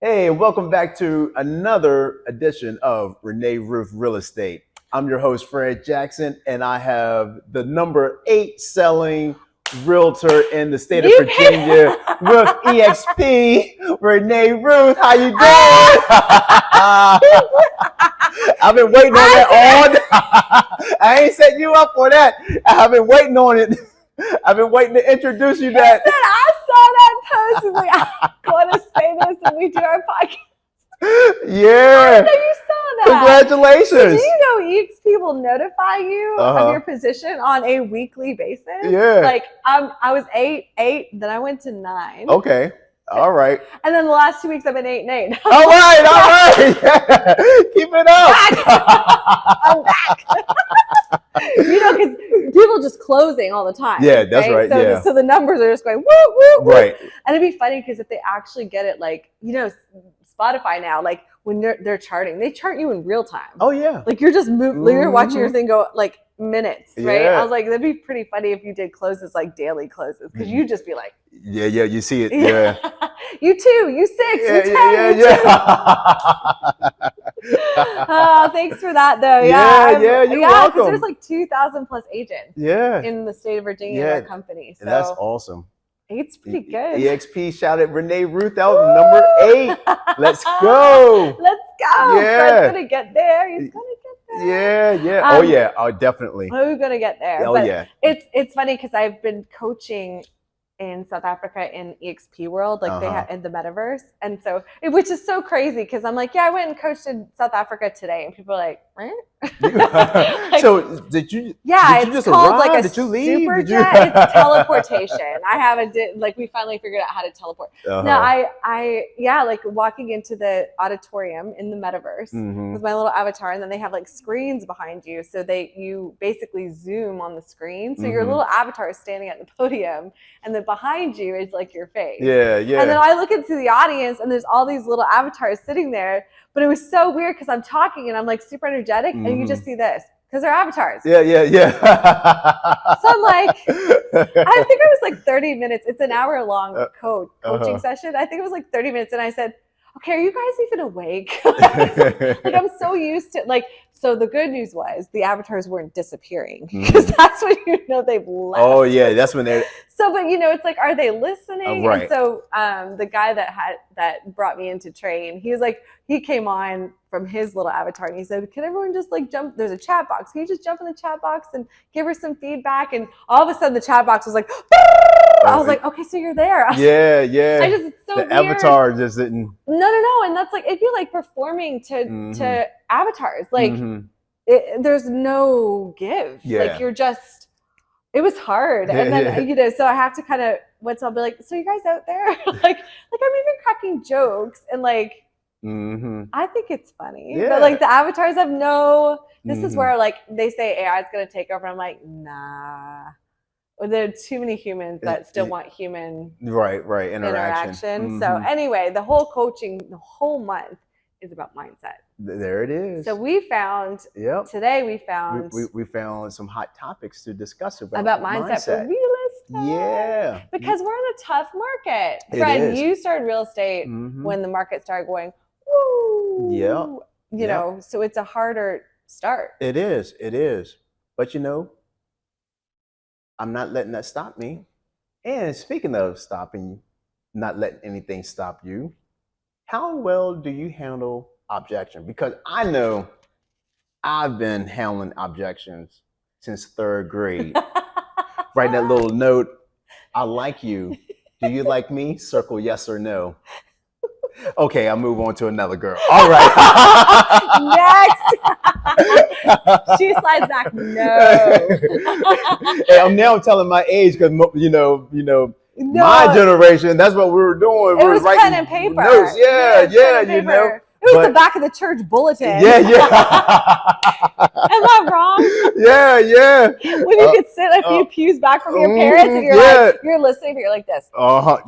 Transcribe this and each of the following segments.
Hey, welcome back to another edition of Renee, Ruth Real Estate. I'm your host, Fred Jackson, and I have the number 8 selling realtor in the state of Virginia with EXP, Renee Ruth. How you doing? I've been waiting on that all. I ain't setting you up for that. I've been waiting on it. I've been waiting to introduce you that. I saw that post. It's like, I'm going to say this when we do our podcast. Yeah. I know you saw that. Congratulations. So do you know EXP will notify you of your position on a weekly basis? Yeah. Like I was 8, then I went to 9. Okay. All right. And then the last 2 weeks I've been 8 and 8. All right. Yeah. Keep it up. I'm back. Because people just closing all the time. Yeah, that's right. So, so the numbers are just going woo, woo, woo. Right. And it'd be funny because if they actually get it, like, Spotify now, like when they're charting, they chart you in real time. Oh yeah. Like you're just you're watching your thing go like minutes, right? Yeah. I was like, that'd be pretty funny if you did closes like daily closes, because you'd just be like, yeah, you see it. Yeah. You 2, you 6, you 10, you 2. Oh, thanks for that though. You're welcome. Because there's like 2,000 plus agents. Yeah. In the state of Virginia in our company. So and that's awesome. It's pretty good. EXP shouted Renee Ruth out, number 8. Let's go. Let's go. Yeah. Fred's gonna get there. He's gonna get there. Yeah. Oh, definitely. We're gonna get there. Oh, but yeah. It's funny because I've been coaching in South Africa in EXP world, like they have in the metaverse, and so which is so crazy because I'm like, I went and coached in South Africa today, and people are like, like, so did you? Yeah, did you it's just called arrive? like a did you leave? super jet. It's teleportation. I haven't we finally figured out how to teleport. No, I like walking into the auditorium in the metaverse with my little avatar, and then they have like screens behind you, so you basically zoom on the screen, so your little avatar is standing at the podium, and then behind you is like your face. Yeah. And then I look into the audience, and there's all these little avatars sitting there. But it was so weird because I'm talking and I'm like super energetic, and you just see this because they're avatars. Yeah. So I'm like, I think it was like 30 minutes. It's an hour-long coaching session. I think it was like 30 minutes, and I said, okay, are you guys even awake? Like I'm so used to so the good news was the avatars weren't disappearing, because that's when they've left. Oh yeah, that's when they're. So, but it's like, are they listening? Right. And so the guy that brought me into train, he was like, he came on from his little avatar, and he said, can everyone just like jump? There's a chat box. Can you just jump in the chat box and give her some feedback? And all of a sudden the chat box was like, I was like, okay, so you're there. Yeah. It's so the weird. Avatar just didn't. No. And that's like, it'd be like performing to avatars. Like there's no give. Yeah. Like you're just, it was hard. And then, so I have to kind of, I'll be like, so you guys out there? like I'm even cracking jokes and like, I think it's funny. Yeah. But like the avatars have this is where like they say AI is going to take over. I'm like, nah. There are too many humans that still want human interaction. So anyway, the whole coaching, the whole month is about mindset. There it is. So we found today we found some hot topics to discuss about mindset for real estate. Yeah. Because we're in a tough market. Fred, you started real estate when the market started going, woo. Yeah. So it's a harder start. It is. But I'm not letting that stop me. And speaking of stopping, not letting anything stop you, how well do you handle objection? Because I know I've been handling objections since 3rd grade. Writing that little note, I like you. Do you like me? Circle yes or no. Okay, I'll move on to another girl. All right. Next. She slides back. No. Hey, I'm now telling my age because my generation. That's what we were doing. It was pen and paper. Notes. Yeah. It was the back of the church bulletin. Yeah. Am I wrong? Yeah. When you could sit a few pews back from your parents and you're listening, but you're like this.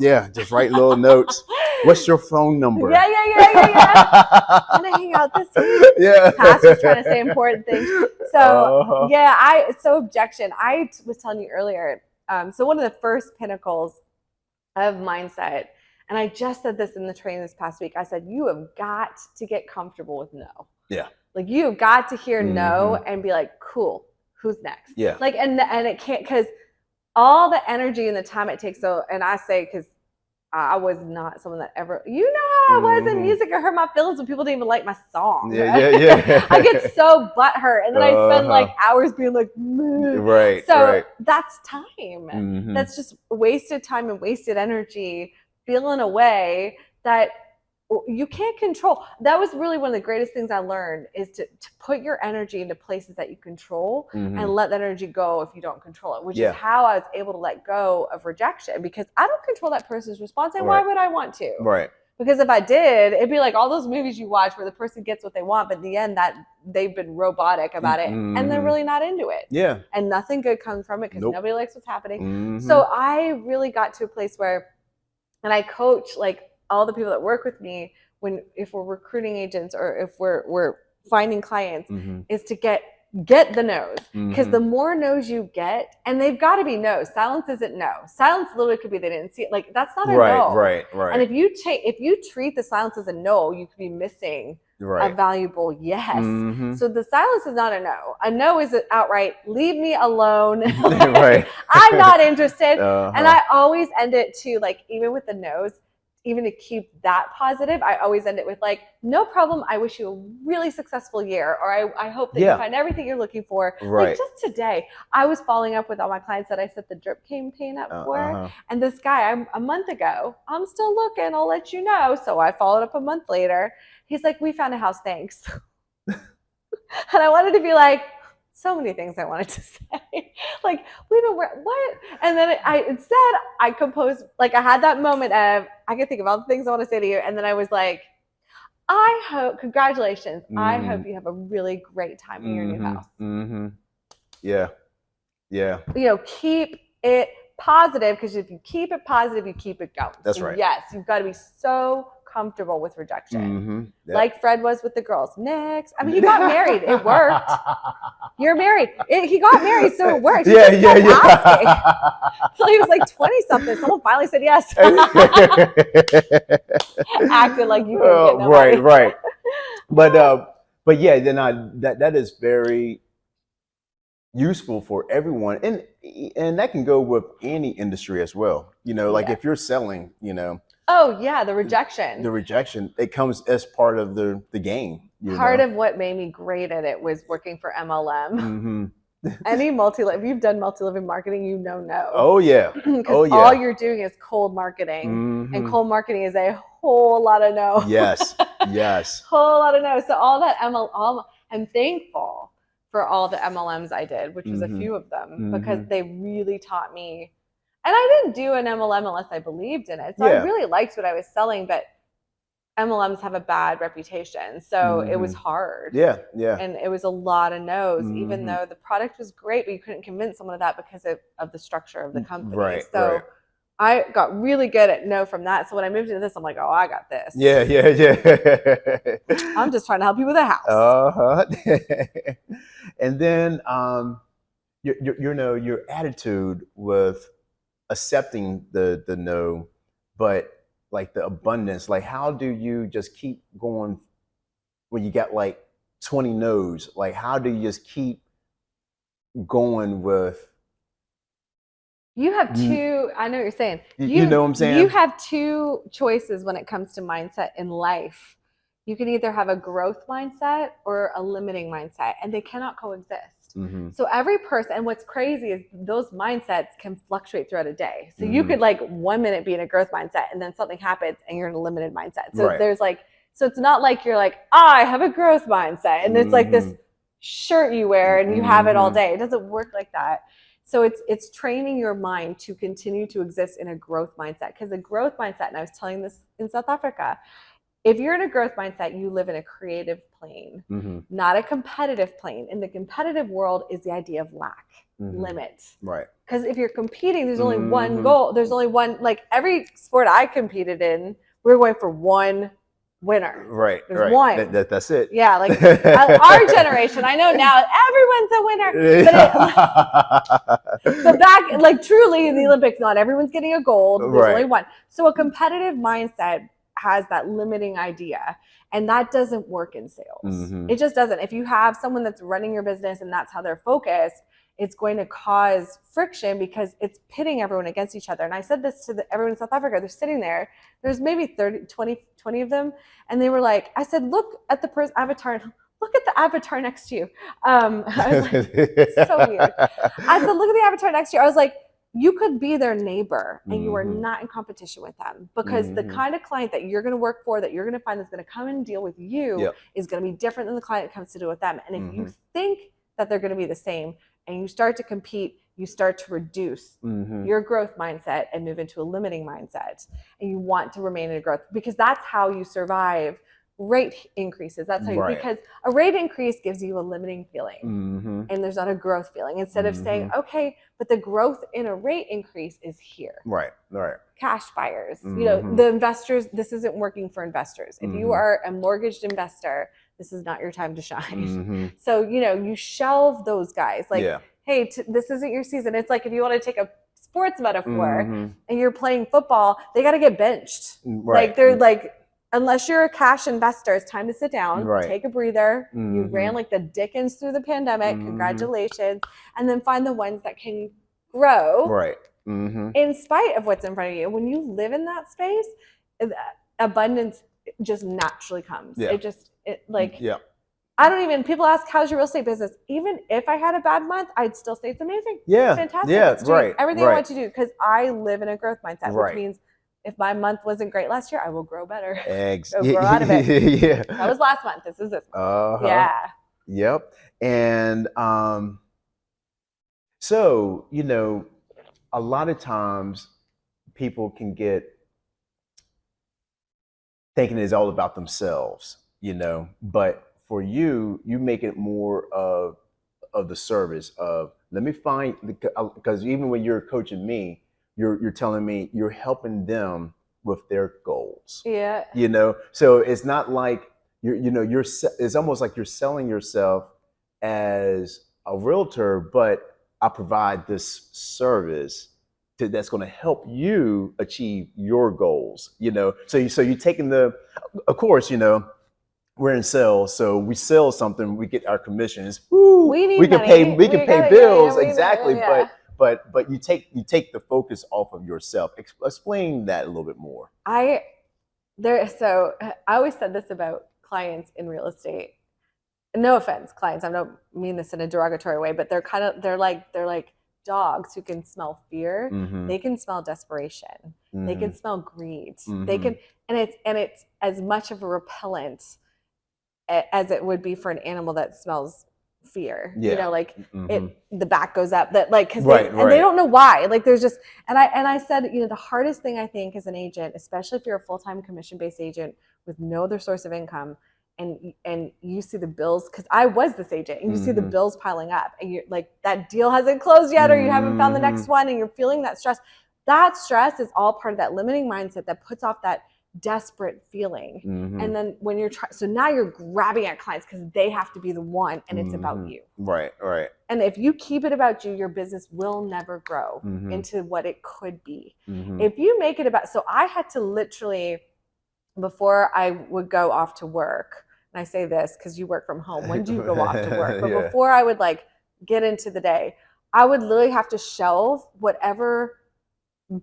Yeah. Just write little notes. What's your phone number? Yeah. I'm gonna hang out this week. Yeah. Pastor's trying to say important things. So objection. I was telling you earlier. So one of the first pinnacles of mindset And I just said this in the training this past week. I said, you have got to get comfortable with no. Yeah. Like you have got to hear no and be like, cool, who's next? Yeah. Like, and it can't, because all the energy and the time it takes. So, and I say, because I was not someone that ever, you know how I was in music. I hurt my feelings when people didn't even like my song. Yeah. I get so butthurt. And then I spend like hours being like, meh. Right. So that's time. That's just wasted time and wasted energy feeling a way that you can't control. That was really one of the greatest things I learned, is to put your energy into places that you control and let that energy go if you don't control it, which is how I was able to let go of rejection, because I don't control that person's response. And why would I want to? Right. Because if I did, it'd be like all those movies you watch where the person gets what they want, but in the end that they've been robotic about it and they're really not into it. Yeah. And nothing good comes from it because nobody likes what's happening. So I really got to a place where, and I coach like all the people that work with me, if we're recruiting agents or if we're finding clients, is to get the no's, because the more no's you get, and they've got to be no's. Silence isn't no. Silence literally could be they didn't see it. Like that's not a no. Right. And if you treat the silence as a no, you could be missing a valuable yes. So the silence is not a no. A no is an outright leave me alone. I'm not interested. And I always end it too, like even with the no's, even to keep that positive, I always end it with like, no problem. I wish you a really successful year. Or I hope that you find everything you're looking for. Like just today, I was following up with all my clients that I set the drip campaign up for. And this guy, a month ago, I'm still looking, I'll let you know. So I followed up a month later. He's like, we found a house, thanks. And I wanted to be like, so many things I wanted to say. Like, we've been, what? And then I composed, like I had that moment of, I could think of all the things I want to say to you. And then I was like, congratulations. I hope you have a really great time in your new house. Yeah. Yeah. You know, keep it positive, because if you keep it positive, you keep it going. That's right. Yes, you've got to be so comfortable with rejection. Like Fred was with the girls. Next. I mean, he got married. It worked. You're married. He got married, so it worked. Yeah. Until he was like 20-something. Someone finally said yes. Acted like you couldn't get nobody. Right. But yeah, then that is very useful for everyone, and that can go with any industry as well. You know, like if you're selling, you know. Oh yeah, the rejection. It comes as part of the game. Part of what made me great at it was working for MLM. Any if you've done multi-level marketing, you know no. Oh yeah. Because all you're doing is cold marketing, and cold marketing is a whole lot of no. Yes. Whole lot of no. So all that I'm thankful for all the MLMs I did, which was a few of them, because they really taught me. And I didn't do an MLM unless I believed in it. So I really liked what I was selling, but MLMs have a bad reputation. So it was hard. Yeah. And it was a lot of no's, even though the product was great, but you couldn't convince someone of that because of the structure of the company. I got really good at no from that. So when I moved into this, I'm like, oh, I got this. Yeah. I'm just trying to help you with a house. And then your attitude with accepting the no, but like the abundance, like how do you just keep going when you got like 20 no's? Like how do you just keep going with? You have two, I know what you're saying. You know what I'm saying? You have two choices when it comes to mindset in life. You can either have a growth mindset or a limiting mindset, and they cannot coexist. So every person, and what's crazy is those mindsets can fluctuate throughout a day. So you could like 1 minute be in a growth mindset and then something happens and you're in a limited mindset. So there's like, so it's not like you're like, I have a growth mindset. And it's like this shirt you wear and you have it all day. It doesn't work like that. So it's training your mind to continue to exist in a growth mindset, because a growth mindset, and I was telling this in South Africa, if you're in a growth mindset, you live in a creative plane, not a competitive plane. In the competitive world is the idea of lack, limit. Right. Because if you're competing, there's only one goal. There's only one, like every sport I competed in, we were going for one winner. Right. There's one. That's it. Yeah, like our generation. I know now everyone's a winner, but back, like truly in the Olympics, not everyone's getting a gold. There's only one. So a competitive mindset has that limiting idea, and that doesn't work in sales. It just doesn't. If you have someone that's running your business and that's how they're focused, it's going to cause friction because it's pitting everyone against each other. And I said this to everyone in South Africa. They're sitting there. There's maybe 20 of them. And they were like, I said, look at the avatar and look at the avatar next to you. I was like, so weird. I said, look at the avatar next to you. I was like, you could be their neighbor and you are not in competition with them, because the kind of client that you're going to work for, that you're going to find that's going to come and deal with you is going to be different than the client that comes to deal with them. And if you think that they're going to be the same, and you start to compete, you start to reduce your growth mindset and move into a limiting mindset. And you want to remain in a growth, because that's how you survive rate increases. That's how you, because a rate increase gives you a limiting feeling and there's not a growth feeling. Instead of saying, okay, but the growth in a rate increase is here. Right. Cash buyers, you know, the investors, this isn't working for investors. If you are a mortgaged investor, this is not your time to shine. So, you know, you shelve those guys. Like, hey, this isn't your season. It's like if you want to take a sports metaphor and you're playing football, they got to get benched. Like they're like, unless you're a cash investor, it's time to sit down, take a breather. You ran like the Dickens through the pandemic. Congratulations. And then find the ones that can grow in spite of what's in front of you. When you live in that space, abundance just naturally comes. I don't even, people ask, how's your real estate business? Even if I had a bad month, I'd still say it's amazing. It's fantastic. It's doing everything I want to do, because I live in a growth mindset, which means if my month wasn't great last year, I will grow better. Grow out of it. That was last month. This is this month. And so, you know, a lot of times people can get thinking it's all about themselves, you know, but for you, you make it more of the service of, let me find, because even when you're coaching me, you're telling me you're helping them with their goals. You know, so it's not like it's almost like you're selling yourself as a realtor, but I provide this service that's going to help you achieve your goals. You know, so you're taking of course, you know, we're in sales, so we sell something, we get our commissions. Woo, we can pay bills, exactly. But you take the focus off of yourself. Explain that a little bit more. I always said this about clients in real estate. No offense, clients. I don't mean this in a derogatory way, but they're like dogs who can smell fear. They can smell desperation. They can smell greed. They can, and it's as much of a repellent as it would be for an animal that smells fear. You know, like the back goes up, that like, because and they don't know why. Like there's just, and I said, you know, the hardest thing I think as an agent, especially if you're a full-time commission-based agent with no other source of income, and you see the bills, because I was this agent, and you see the bills piling up, and you're like, that deal hasn't closed yet, or you haven't found the next one, and you're feeling that stress. That stress is all part of that limiting mindset that puts off that desperate feeling. And then when you're so now you're grabbing at clients because they have to be the one, and it's about you. Right. And if you keep it about you, your business will never grow into what it could be. If you make it about, so I had to literally, before I would go off to work, and I say this because you work from home, when do you go off to work? But before I would like get into the day, I would literally have to shelve whatever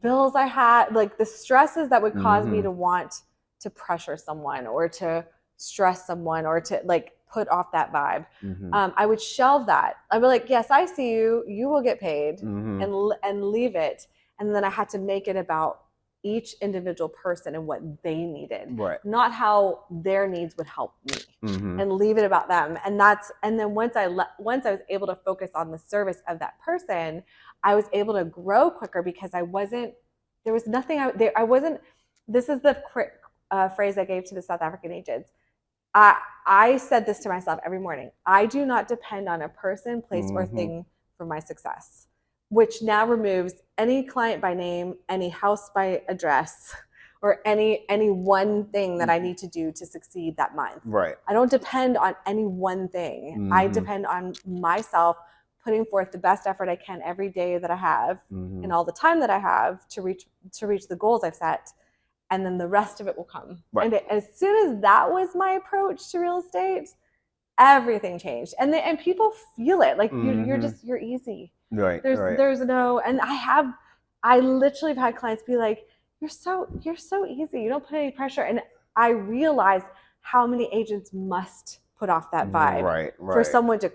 bills I had, like the stresses that would cause me to want to pressure someone or to stress someone or to like put off that vibe. I would shelve that. I'd be like, yes, I see you, you will get paid, and leave it. And then I had to make it about each individual person and what they needed, not how their needs would help me, and leave it about them. And then once I was able to focus on the service of that person, I was able to grow quicker because there was nothing I wasn't, this is the phrase I gave to the South African agents. I said this to myself every morning. I do not depend on a person, place, or thing for my success, which now removes any client by name, any house by address, or any one thing that I need to do to succeed that month. Right. I don't depend on any one thing. I depend on myself putting forth the best effort I can every day that I have and all the time that I have to reach the goals I've set. And then the rest of it will come. Right. And as soon as that was my approach to real estate, everything changed. And people feel it. Like you're easy. Right. There's no, and I literally have had clients be like, you're so easy. You don't put any pressure. And I realized how many agents must put off that vibe for someone to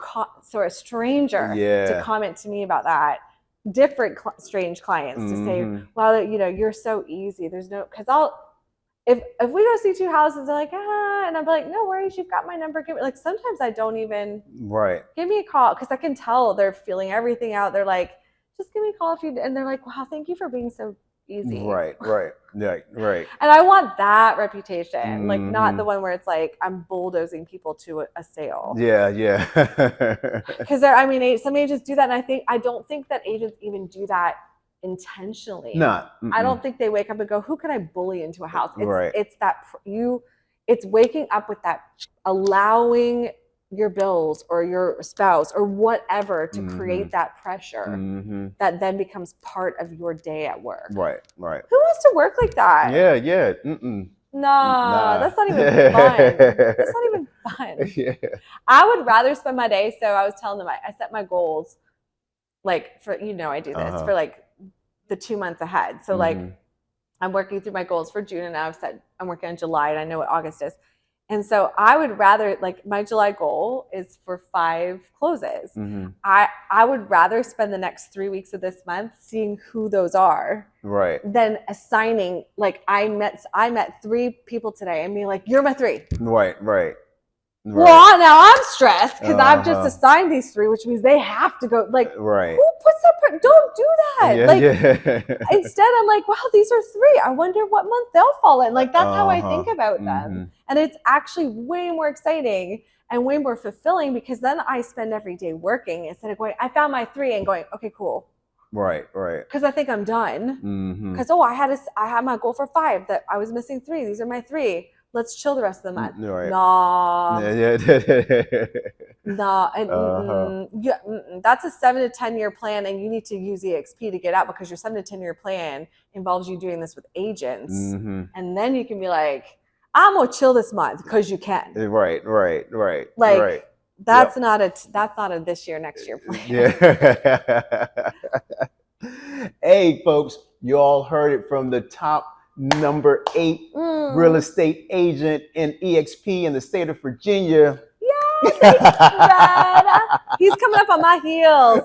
a stranger to comment to me about that. Different strange clients to say, well, you're so easy. There's no, because if we go see 2 houses, they're like, and I'm like, no worries, you've got my number. Give it. Like sometimes I don't even give me a call because I can tell they're feeling everything out. They're like, just give me a call if you, and they're like, wow, thank you for being so easy. Right. And I want that reputation, like not the one where it's like I'm bulldozing people to a sale. Yeah. Because some agents do that, and I don't think that agents even do that intentionally. I don't think they wake up and go, who can I bully into a house? It's waking up with that, allowing your bills or your spouse or whatever to create that pressure that then becomes part of your day at work. Right. Who wants to work like that? Yeah. Nah, that's not even fun. Yeah. I would rather spend my day. So I was telling them I set my goals like for, I do this for like the 2 months ahead. So like I'm working through my goals for June, and now I'm working on July, and I know what August is. And so I would rather, like, my July goal is for 5 closes. I would rather spend the next 3 weeks of this month seeing who those are, than assigning, like, I met 3 people today and being like, you're my 3. Right. Well, now I'm stressed because I've just assigned these 3, which means they have to go. Like, who puts that? Don't do that. Instead, I'm like, wow, these are 3. I wonder what month they'll fall in. Like, that's how I think about them. And it's actually way more exciting and way more fulfilling because then I spend every day working instead of going, I found my 3 and going, okay, cool. Right. Because I think I'm done. Because, I had my goal for 5 that I was missing 3. These are my 3. Let's chill the rest of the month. Nah. Nah. And that's a 7 to 10 year plan, and you need to use EXP to get out because your 7 to 10 year plan involves you doing this with agents. And then you can be like, I'm gonna chill this month because you can. Right. Like that's not a this year, next year plan. Yeah. Hey, folks, you all heard it from the top number 8 real estate agent in EXP in the state of Virginia. Yeah, thanks, Fred. He's coming up on my heels.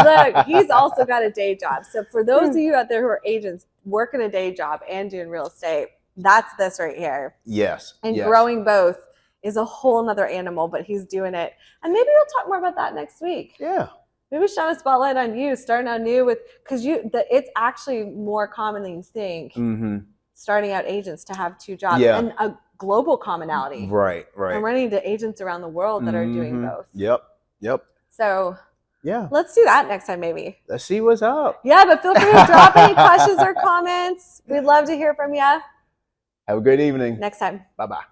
Look, he's also got a day job. So for those of you out there who are agents working a day job and doing real estate, that's this right here. Yes. And growing both is a whole nother animal, but he's doing it. And maybe we'll talk more about that next week. Yeah. Maybe shine a spotlight on you, starting out new because it's actually more common than you think. Starting out agents to have 2 jobs and a global commonality. Right. I'm running into agents around the world that are doing both. Yep. So let's do that next time, maybe. Let's see what's up. Yeah, but feel free to drop any questions or comments. We'd love to hear from you. Have a great evening. Next time. Bye-bye.